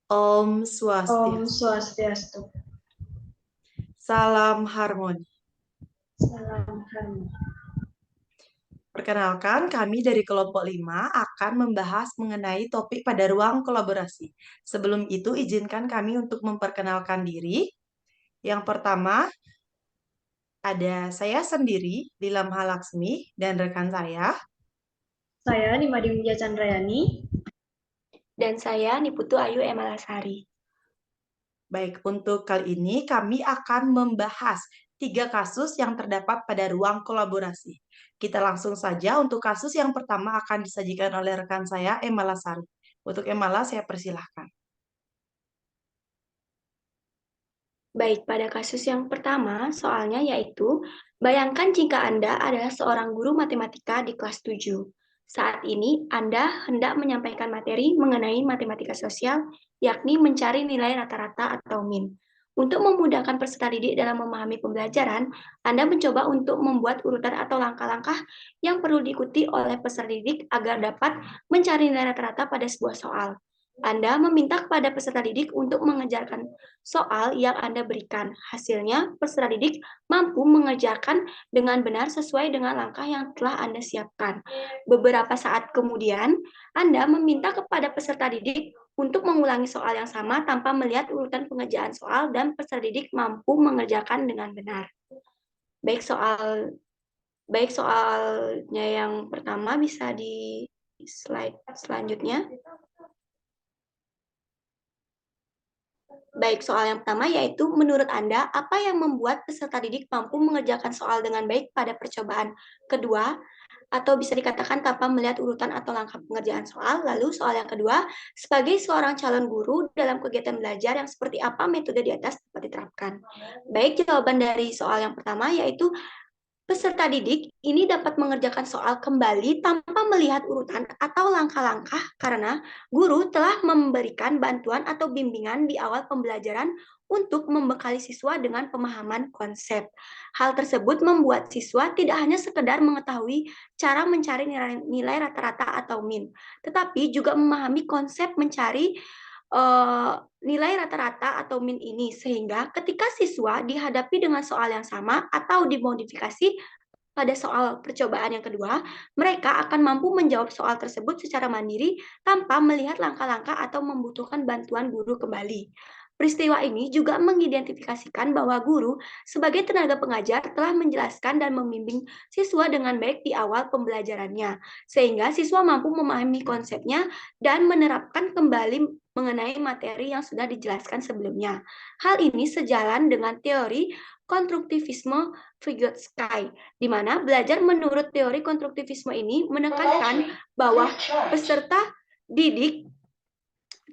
Om Om Swastiastu. Swastiastu. Salam harmoni. Salam harmoni. Perkenalkan, kami dari kelompok 5 akan membahas mengenai topik pada ruang kolaborasi. Sebelum itu, izinkan kami untuk memperkenalkan diri. Yang pertama, ada saya sendiri, Dilam Halaksmi, dan rekan saya. Saya Nimadi Widya Chandrayani. Dan saya Niputu Ayu Emalasari. Baik, untuk kali ini kami akan membahas 3 kasus yang terdapat pada ruang kolaborasi. Kita langsung saja untuk kasus yang pertama akan disajikan oleh rekan saya, Emala Sari. Untuk Emala, saya persilahkan. Baik, pada kasus yang pertama, soalnya yaitu, bayangkan jika Anda adalah seorang guru matematika di kelas 7. Saat ini, Anda hendak menyampaikan materi mengenai matematika sosial, yakni mencari nilai rata-rata atau min. Untuk memudahkan peserta didik dalam memahami pembelajaran, Anda mencoba untuk membuat urutan atau langkah-langkah yang perlu diikuti oleh peserta didik agar dapat mencari nilai rata-rata pada sebuah soal. Anda meminta kepada peserta didik untuk mengejarkan soal yang Anda berikan. Hasilnya, peserta didik mampu mengerjakan dengan benar sesuai dengan langkah yang telah Anda siapkan. Beberapa saat kemudian, Anda meminta kepada peserta didik untuk mengulangi soal yang sama tanpa melihat urutan pengerjaan soal dan peserta didik mampu mengerjakan dengan benar. Baik soalnya yang pertama bisa di slide selanjutnya. Baik, soal yang pertama yaitu menurut Anda, apa yang membuat peserta didik mampu mengerjakan soal dengan baik pada percobaan kedua, atau bisa dikatakan tanpa melihat urutan atau langkah pengerjaan soal. Lalu soal yang kedua, sebagai seorang calon guru dalam kegiatan belajar yang seperti apa metode di atas dapat diterapkan. Baik, jawaban dari soal yang pertama yaitu peserta didik ini dapat mengerjakan soal kembali tanpa melihat urutan atau langkah-langkah karena guru telah memberikan bantuan atau bimbingan di awal pembelajaran untuk membekali siswa dengan pemahaman konsep. Hal tersebut membuat siswa tidak hanya sekedar mengetahui cara mencari nilai rata-rata atau min, tetapi juga memahami konsep mencari nilai rata-rata atau min ini, sehingga ketika siswa dihadapi dengan soal yang sama atau dimodifikasi pada soal percobaan yang kedua, mereka akan mampu menjawab soal tersebut secara mandiri tanpa melihat langkah-langkah atau membutuhkan bantuan guru kembali. Peristiwa ini juga mengidentifikasikan bahwa guru sebagai tenaga pengajar telah menjelaskan dan membimbing siswa dengan baik di awal pembelajarannya, sehingga siswa mampu memahami konsepnya dan menerapkan kembali mengenai materi yang sudah dijelaskan sebelumnya. Hal ini sejalan dengan teori konstruktivisme Vygotsky, di mana belajar menurut teori konstruktivisme ini menekankan bahwa peserta didik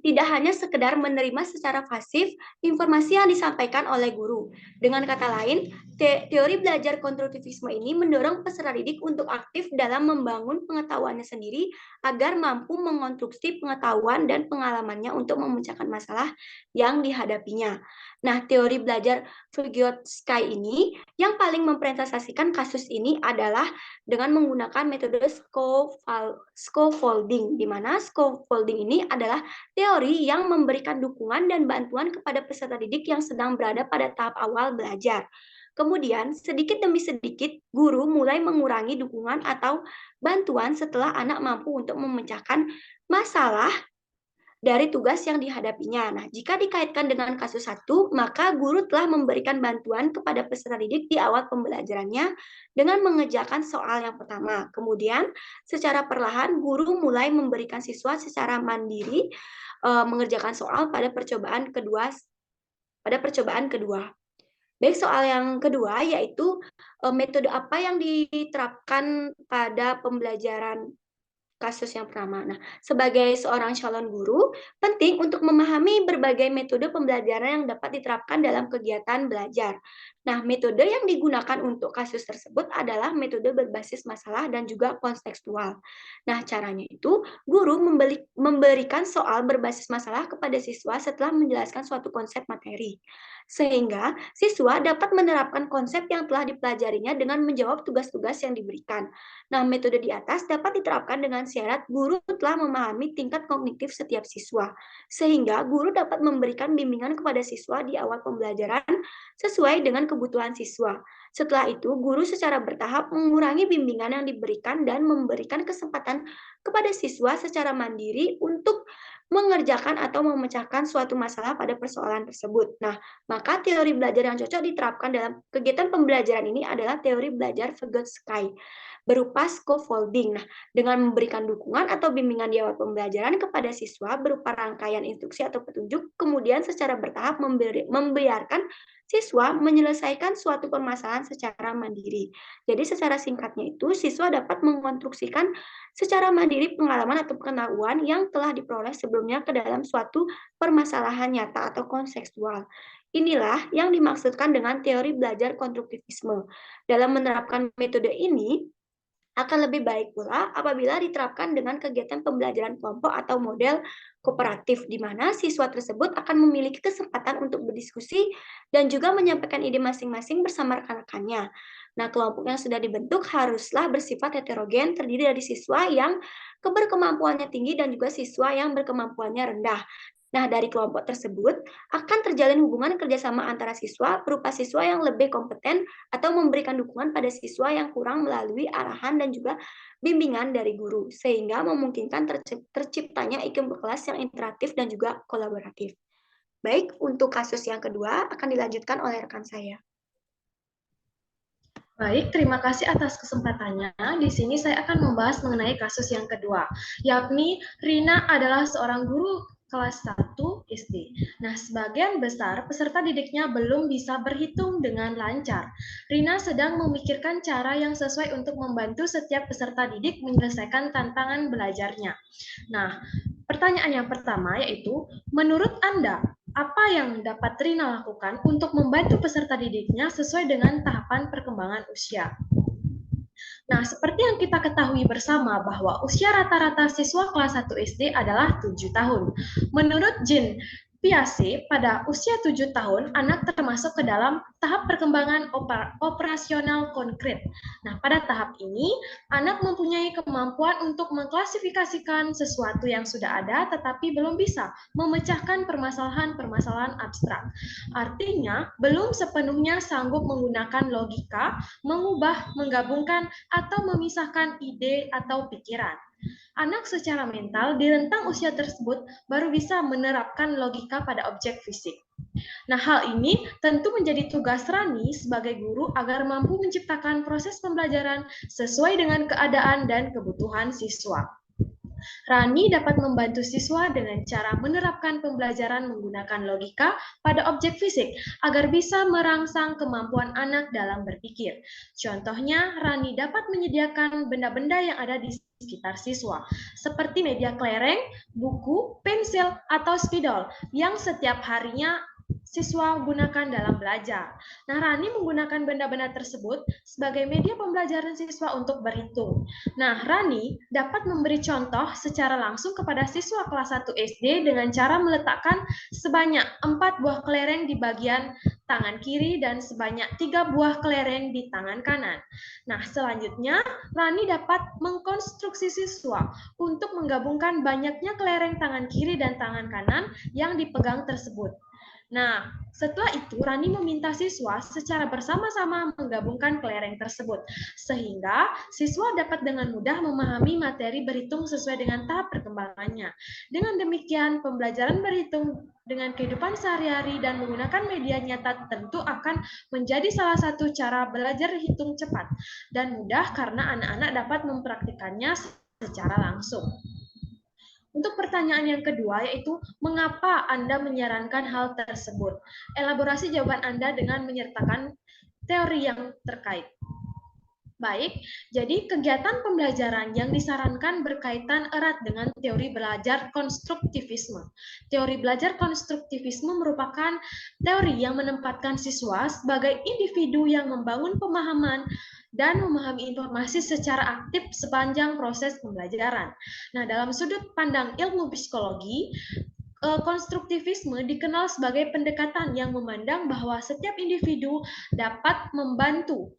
tidak hanya sekedar menerima secara pasif informasi yang disampaikan oleh guru. Dengan kata lain, teori belajar konstruktivisme ini mendorong peserta didik untuk aktif dalam membangun pengetahuannya sendiri agar mampu mengonstruksi pengetahuan dan pengalamannya untuk memecahkan masalah yang dihadapinya. Nah, teori belajar Vygotsky ini yang paling mempresentasikan kasus ini adalah dengan menggunakan metode scaffolding, di mana scaffolding ini adalah teori yang memberikan dukungan dan bantuan kepada peserta didik yang sedang berada pada tahap awal belajar. Kemudian, sedikit demi sedikit, guru mulai mengurangi dukungan atau bantuan setelah anak mampu untuk memecahkan masalah dari tugas yang dihadapinya. Nah, jika dikaitkan dengan kasus satu, maka guru telah memberikan bantuan kepada peserta didik di awal pembelajarannya dengan mengerjakan soal yang pertama. Kemudian, secara perlahan, guru mulai memberikan siswa secara mandiri mengerjakan soal pada percobaan kedua. Baik, soal yang kedua yaitu metode apa yang diterapkan pada pembelajaran kasus yang pertama. Nah, sebagai seorang calon guru, penting untuk memahami berbagai metode pembelajaran yang dapat diterapkan dalam kegiatan belajar. Nah, metode yang digunakan untuk kasus tersebut adalah metode berbasis masalah dan juga kontekstual. Nah, caranya itu, guru memberikan soal berbasis masalah kepada siswa setelah menjelaskan suatu konsep materi. Sehingga siswa dapat menerapkan konsep yang telah dipelajarinya dengan menjawab tugas-tugas yang diberikan. Nah, metode di atas dapat diterapkan dengan syarat guru telah memahami tingkat kognitif setiap siswa, sehingga guru dapat memberikan bimbingan kepada siswa di awal pembelajaran sesuai dengan kebutuhan siswa. Setelah itu, guru secara bertahap mengurangi bimbingan yang diberikan dan memberikan kesempatan kepada siswa secara mandiri untuk mengerjakan atau memecahkan suatu masalah pada persoalan tersebut. Nah, maka teori belajar yang cocok diterapkan dalam kegiatan pembelajaran ini adalah teori belajar Vygotsky berupa scaffolding. Nah, dengan memberikan dukungan atau bimbingan di awal pembelajaran kepada siswa berupa rangkaian instruksi atau petunjuk, kemudian secara bertahap membiarkan siswa menyelesaikan suatu permasalahan secara mandiri. Jadi secara singkatnya itu, siswa dapat mengkonstruksikan secara mandiri pengalaman atau pengetahuan yang telah diperoleh sebelumnya ke dalam suatu permasalahan nyata atau kontekstual. Inilah yang dimaksudkan dengan teori belajar konstruktivisme. Dalam menerapkan metode ini, akan lebih baik pula apabila diterapkan dengan kegiatan pembelajaran kelompok atau model kooperatif, di mana siswa tersebut akan memiliki kesempatan untuk berdiskusi dan juga menyampaikan ide masing-masing bersama rekan-rekannya. Nah, kelompok yang sudah dibentuk haruslah bersifat heterogen, terdiri dari siswa yang berkemampuannya tinggi dan juga siswa yang berkemampuannya rendah. Nah, dari kelompok tersebut akan terjalin hubungan kerjasama antara siswa berupa siswa yang lebih kompeten atau memberikan dukungan pada siswa yang kurang melalui arahan dan juga bimbingan dari guru, sehingga memungkinkan terciptanya iklim kelas yang interaktif dan juga kolaboratif. Baik, untuk kasus yang kedua akan dilanjutkan oleh rekan saya. Baik, terima kasih atas kesempatannya. Di sini saya akan membahas mengenai kasus yang kedua, yakni Rina adalah seorang guru kelas 1 SD. Nah, sebagian besar peserta didiknya belum bisa berhitung dengan lancar. Rina sedang memikirkan cara yang sesuai untuk membantu setiap peserta didik menyelesaikan tantangan belajarnya. Nah, pertanyaan yang pertama yaitu, menurut Anda, apa yang dapat Rina lakukan untuk membantu peserta didiknya sesuai dengan tahapan perkembangan usia? Nah, seperti yang kita ketahui bersama bahwa usia rata-rata siswa kelas 1 SD adalah 7 tahun. Menurut Jean Piaget, pada usia 7 tahun, anak termasuk ke dalam tahap perkembangan operasional konkret. Nah, pada tahap ini, anak mempunyai kemampuan untuk mengklasifikasikan sesuatu yang sudah ada, tetapi belum bisa memecahkan permasalahan-permasalahan abstrak. Artinya, belum sepenuhnya sanggup menggunakan logika, mengubah, menggabungkan, atau memisahkan ide atau pikiran. Anak secara mental di rentang usia tersebut baru bisa menerapkan logika pada objek fisik. Nah, hal ini tentu menjadi tugas Rani sebagai guru agar mampu menciptakan proses pembelajaran sesuai dengan keadaan dan kebutuhan siswa. Rani dapat membantu siswa dengan cara menerapkan pembelajaran menggunakan logika pada objek fisik agar bisa merangsang kemampuan anak dalam berpikir. Contohnya, Rani dapat menyediakan benda-benda yang ada di sekitar siswa, seperti media kelereng, buku, pensil, atau spidol yang setiap harinya siswa gunakan dalam belajar. Nah, Rani menggunakan benda-benda tersebut sebagai media pembelajaran siswa untuk berhitung. Nah, Rani dapat memberi contoh secara langsung kepada siswa kelas 1 SD dengan cara meletakkan sebanyak 4 buah kelereng di bagian tangan kiri dan sebanyak 3 buah kelereng di tangan kanan. Nah, selanjutnya, Rani dapat mengkonstruksi siswa untuk menggabungkan banyaknya kelereng tangan kiri dan tangan kanan yang dipegang tersebut. Nah, setelah itu Rani meminta siswa secara bersama-sama menggabungkan kelereng tersebut, sehingga siswa dapat dengan mudah memahami materi berhitung sesuai dengan tahap perkembangannya. Dengan demikian, pembelajaran berhitung dengan kehidupan sehari-hari dan menggunakan media nyata tentu akan menjadi salah satu cara belajar hitung cepat dan mudah karena anak-anak dapat mempraktikannya secara langsung. Untuk pertanyaan yang kedua, yaitu mengapa Anda menyarankan hal tersebut? Elaborasi jawaban Anda dengan menyertakan teori yang terkait. Baik, jadi kegiatan pembelajaran yang disarankan berkaitan erat dengan teori belajar konstruktivisme. Teori belajar konstruktivisme merupakan teori yang menempatkan siswa sebagai individu yang membangun pemahaman dan memahami informasi secara aktif sepanjang proses pembelajaran. Nah, dalam sudut pandang ilmu psikologi, konstruktivisme dikenal sebagai pendekatan yang memandang bahwa setiap individu dapat membantu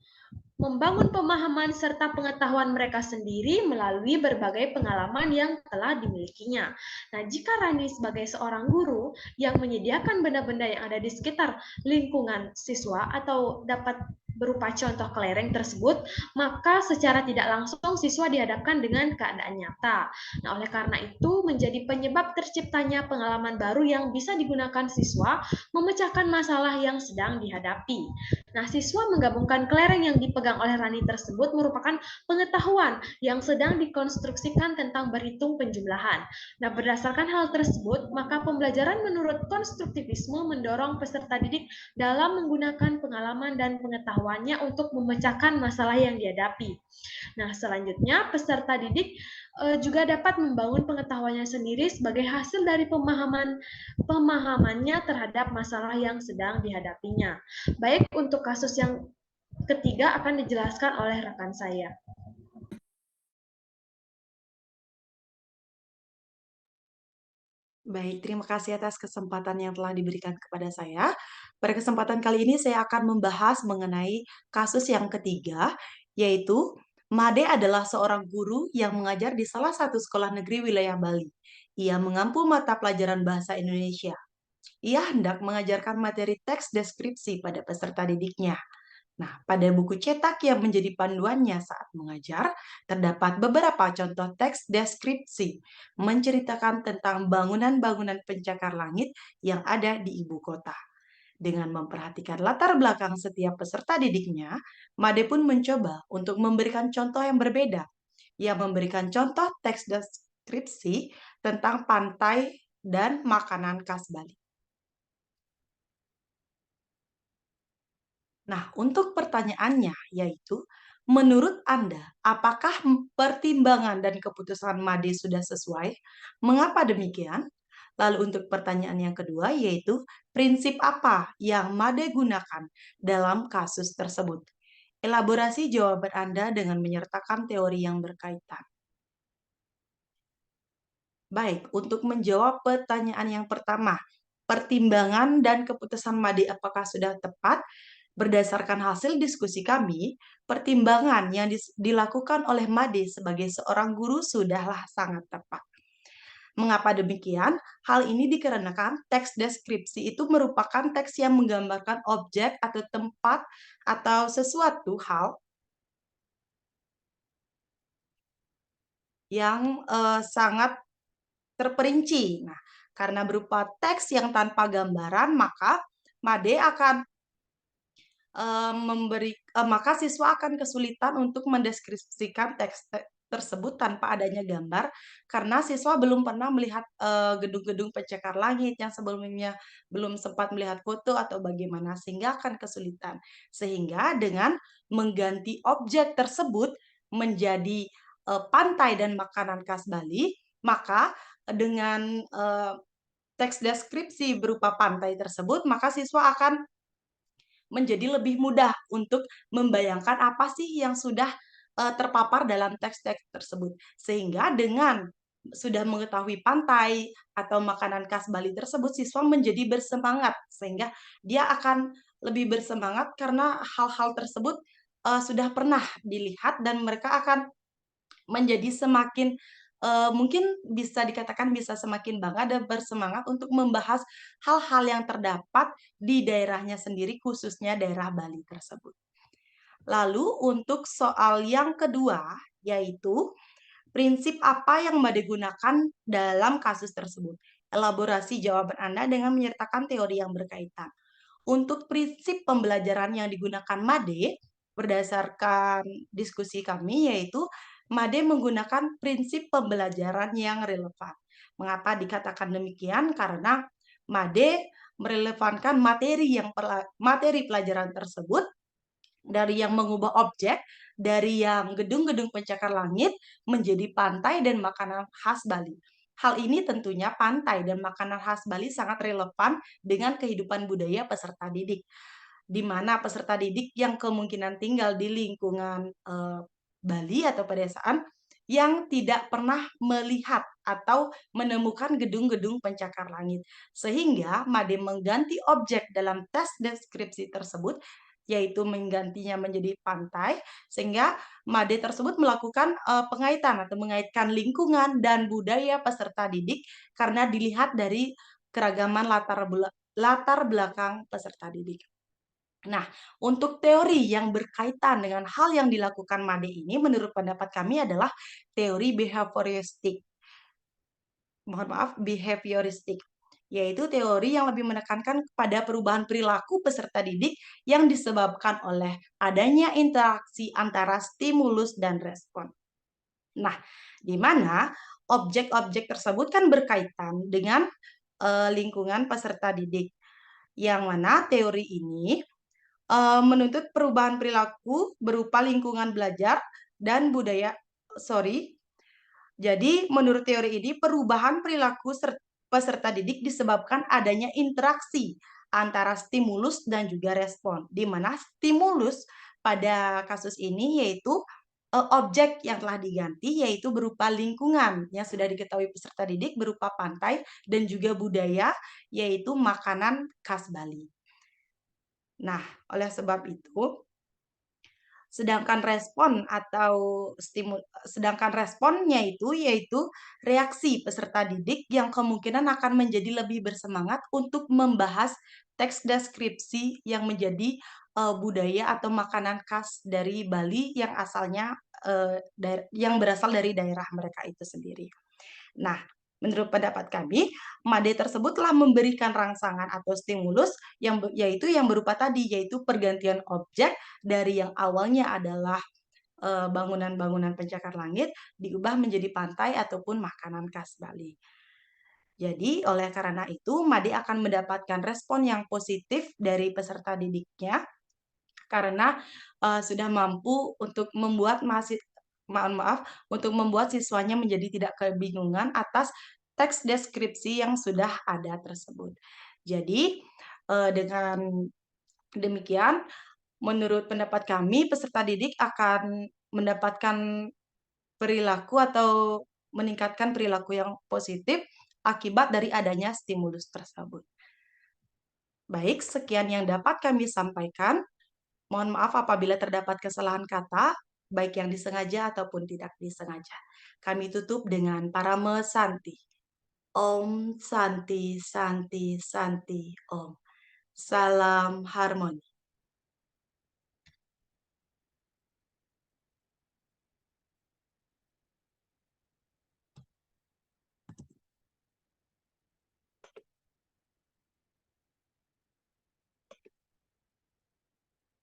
membangun pemahaman serta pengetahuan mereka sendiri melalui berbagai pengalaman yang telah dimilikinya. Nah, jika Rani sebagai seorang guru yang menyediakan benda-benda yang ada di sekitar lingkungan siswa atau dapat berupa contoh kelereng tersebut, maka secara tidak langsung siswa dihadapkan dengan keadaan nyata. Nah, oleh karena itu menjadi penyebab terciptanya pengalaman baru yang bisa digunakan siswa memecahkan masalah yang sedang dihadapi. Nah, siswa menggabungkan kelereng yang dipegang oleh Rani tersebut merupakan pengetahuan yang sedang dikonstruksikan tentang berhitung penjumlahan. Nah, berdasarkan hal tersebut, maka pembelajaran menurut konstruktivisme mendorong peserta didik dalam menggunakan pengalaman dan pengetahuannya untuk memecahkan masalah yang dihadapi. Nah, selanjutnya peserta didik juga dapat membangun pengetahuannya sendiri sebagai hasil dari pemahamannya terhadap masalah yang sedang dihadapinya. Baik, untuk kasus yang ketiga akan dijelaskan oleh rekan saya. Baik, terima kasih atas kesempatan yang telah diberikan kepada saya. Pada kesempatan kali ini saya akan membahas mengenai kasus yang ketiga, yaitu Made adalah seorang guru yang mengajar di salah satu sekolah negeri wilayah Bali. Ia mengampu mata pelajaran bahasa Indonesia. Ia hendak mengajarkan materi teks deskripsi pada peserta didiknya. Nah, pada buku cetak yang menjadi panduannya saat mengajar, terdapat beberapa contoh teks deskripsi menceritakan tentang bangunan-bangunan pencakar langit yang ada di ibu kota. Dengan memperhatikan latar belakang setiap peserta didiknya, Made pun mencoba untuk memberikan contoh yang berbeda. Ia memberikan contoh teks deskripsi tentang pantai dan makanan khas Bali. Nah, untuk pertanyaannya yaitu, menurut Anda, apakah pertimbangan dan keputusan Made sudah sesuai? Mengapa demikian? Lalu untuk pertanyaan yang kedua yaitu, prinsip apa yang Made gunakan dalam kasus tersebut? Elaborasi jawaban Anda dengan menyertakan teori yang berkaitan. Baik, untuk menjawab pertanyaan yang pertama, pertimbangan dan keputusan Made apakah sudah tepat? Berdasarkan hasil diskusi kami, pertimbangan yang dilakukan oleh Made sebagai seorang guru sudahlah sangat tepat. Mengapa demikian? Hal ini dikarenakan teks deskripsi itu merupakan teks yang menggambarkan objek atau tempat atau sesuatu hal yang sangat terperinci. Nah, karena berupa teks yang tanpa gambaran, maka Made akan maka siswa akan kesulitan untuk mendeskripsikan teks tersebut tanpa adanya gambar karena siswa belum pernah melihat gedung-gedung pencakar langit yang sebelumnya belum sempat melihat foto atau bagaimana sehingga akan kesulitan. Sehingga dengan mengganti objek tersebut menjadi pantai dan makanan khas Bali, maka dengan teks deskripsi berupa pantai tersebut, maka siswa akan menjadi lebih mudah untuk membayangkan apa sih yang sudah terpapar dalam teks-teks tersebut. Sehingga dengan sudah mengetahui pantai atau makanan khas Bali tersebut, siswa menjadi bersemangat. Sehingga dia akan lebih bersemangat karena hal-hal tersebut sudah pernah dilihat dan mereka akan menjadi semakin mungkin bisa dikatakan bisa semakin bangga dan bersemangat untuk membahas hal-hal yang terdapat di daerahnya sendiri, khususnya daerah Bali tersebut. Lalu untuk soal yang kedua, yaitu prinsip apa yang Made gunakan dalam kasus tersebut? Elaborasi jawaban Anda dengan menyertakan teori yang berkaitan. Untuk prinsip pembelajaran yang digunakan Made, berdasarkan diskusi kami, yaitu Made menggunakan prinsip pembelajaran yang relevan. Mengapa dikatakan demikian? Karena Made merelevankan materi pelajaran tersebut dari yang mengubah objek dari yang gedung-gedung pencakar langit menjadi pantai dan makanan khas Bali. Hal ini tentunya pantai dan makanan khas Bali sangat relevan dengan kehidupan budaya peserta didik, di mana peserta didik yang kemungkinan tinggal di lingkungan Bali atau pedesaan yang tidak pernah melihat atau menemukan gedung-gedung pencakar langit. Sehingga Made mengganti objek dalam tes deskripsi tersebut yaitu menggantinya menjadi pantai, sehingga MADE tersebut melakukan pengaitan atau mengaitkan lingkungan dan budaya peserta didik karena dilihat dari keragaman latar belakang peserta didik. Nah, untuk teori yang berkaitan dengan hal yang dilakukan MADE ini, menurut pendapat kami adalah teori behavioristik. Mohon maaf, behavioristik, yaitu teori yang lebih menekankan kepada perubahan perilaku peserta didik yang disebabkan oleh adanya interaksi antara stimulus dan respon. Nah, di mana objek-objek tersebut kan berkaitan dengan lingkungan peserta didik, yang mana teori ini menuntut perubahan perilaku berupa lingkungan belajar dan budaya. Jadi, menurut teori ini, perubahan perilaku peserta didik disebabkan adanya interaksi antara stimulus dan juga respon, di mana stimulus pada kasus ini yaitu objek yang telah diganti, yaitu berupa lingkungan yang sudah diketahui peserta didik berupa pantai dan juga budaya, yaitu makanan khas Bali. Nah, oleh sebab itu, sedangkan responnya itu yaitu reaksi peserta didik yang kemungkinan akan menjadi lebih bersemangat untuk membahas teks deskripsi yang menjadi budaya atau makanan khas dari Bali yang asalnya yang berasal dari daerah mereka itu sendiri. Nah, menurut pendapat kami, MADE tersebut telah memberikan rangsangan atau stimulus yaitu yang berupa tadi, yaitu pergantian objek dari yang awalnya adalah bangunan-bangunan pencakar langit diubah menjadi pantai ataupun makanan khas Bali. Jadi, oleh karena itu, MADE akan mendapatkan respon yang positif dari peserta didiknya karena sudah mampu untuk membuat untuk membuat siswanya menjadi tidak kebingungan atas teks deskripsi yang sudah ada tersebut. Jadi, dengan demikian, menurut pendapat kami, peserta didik akan mendapatkan perilaku atau meningkatkan perilaku yang positif akibat dari adanya stimulus tersebut. Baik, sekian yang dapat kami sampaikan. Mohon maaf apabila terdapat kesalahan kata, baik yang disengaja ataupun tidak disengaja. Kami tutup dengan Parame Santi. Om Santi Santi Santi Om. Salam harmoni.